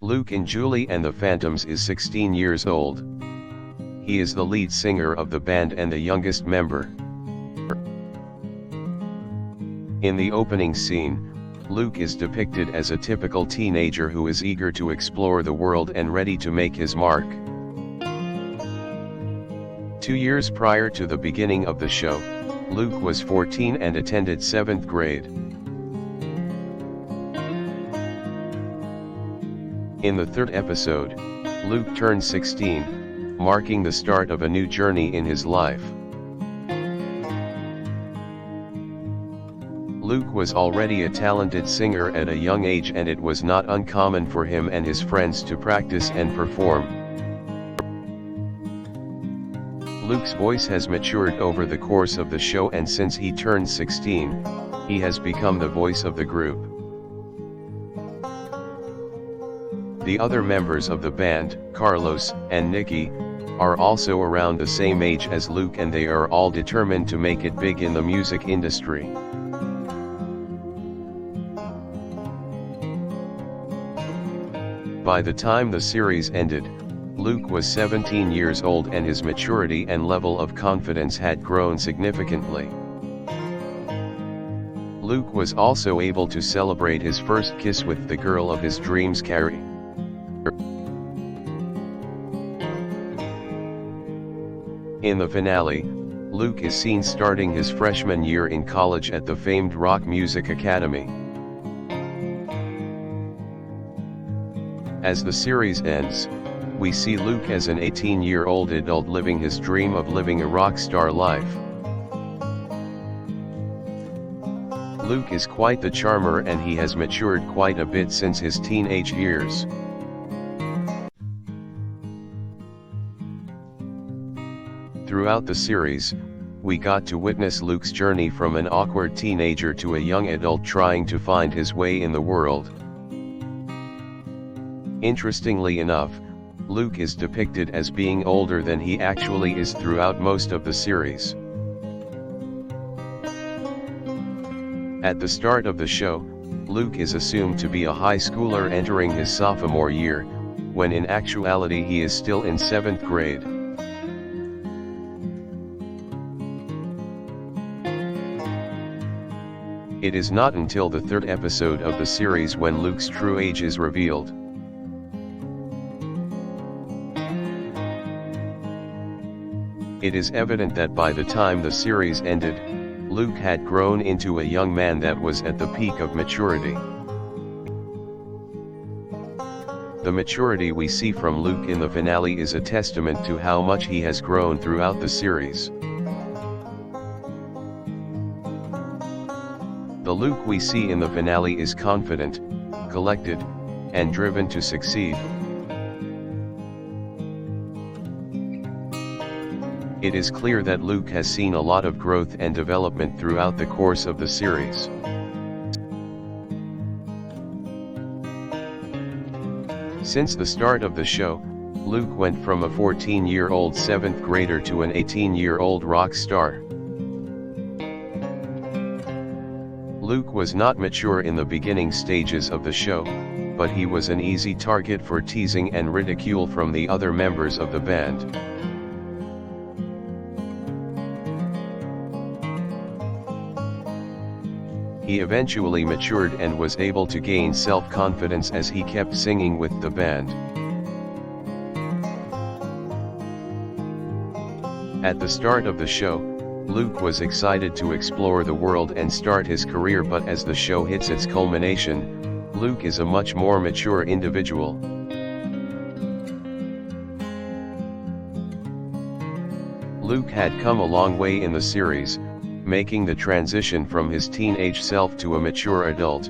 Luke in Julie and the Phantoms is 16 years old. He is the lead singer of the band and the youngest member. In the opening scene, Luke is depicted as a typical teenager who is eager to explore the world and ready to make his mark. 2 years prior to the beginning of the show, Luke was 14 and attended 7th grade. In the third episode, Luke turned 16, marking the start of a new journey in his life. Luke was already a talented singer at a young age, and it was not uncommon for him and his friends to practice and perform. Luke's voice has matured over the course of the show, and since he turned 16, he has become the voice of the group. The other members of the band, Carlos and Nikki, are also around the same age as Luke, and they are all determined to make it big in the music industry. By the time the series ended, Luke was 17 years old and his maturity and level of confidence had grown significantly. Luke was also able to celebrate his first kiss with the girl of his dreams, Carrie. In the finale, Luke is seen starting his freshman year in college at the famed Rock Music Academy. As the series ends, we see Luke as an 18-year-old adult living his dream of living a rock star life. Luke is quite the charmer, and he has matured quite a bit since his teenage years. Throughout the series, we got to witness Luke's journey from an awkward teenager to a young adult trying to find his way in the world. Interestingly enough, Luke is depicted as being older than he actually is throughout most of the series. At the start of the show, Luke is assumed to be a high schooler entering his sophomore year, when in actuality he is still in 7th grade. It is not until the third episode of the series when Luke's true age is revealed. It is evident that by the time the series ended, Luke had grown into a young man that was at the peak of maturity. The maturity we see from Luke in the finale is a testament to how much he has grown throughout the series. The Luke we see in the finale is confident, collected, and driven to succeed. It is clear that Luke has seen a lot of growth and development throughout the course of the series. Since the start of the show, Luke went from a 14-year-old 7th grader to an 18-year-old rock star. Luke was not mature in the beginning stages of the show, but he was an easy target for teasing and ridicule from the other members of the band. He eventually matured and was able to gain self-confidence as he kept singing with the band. At the start of the show, Luke was excited to explore the world and start his career, but as the show hits its culmination, Luke is a much more mature individual. Luke had come a long way in the series, making the transition from his teenage self to a mature adult.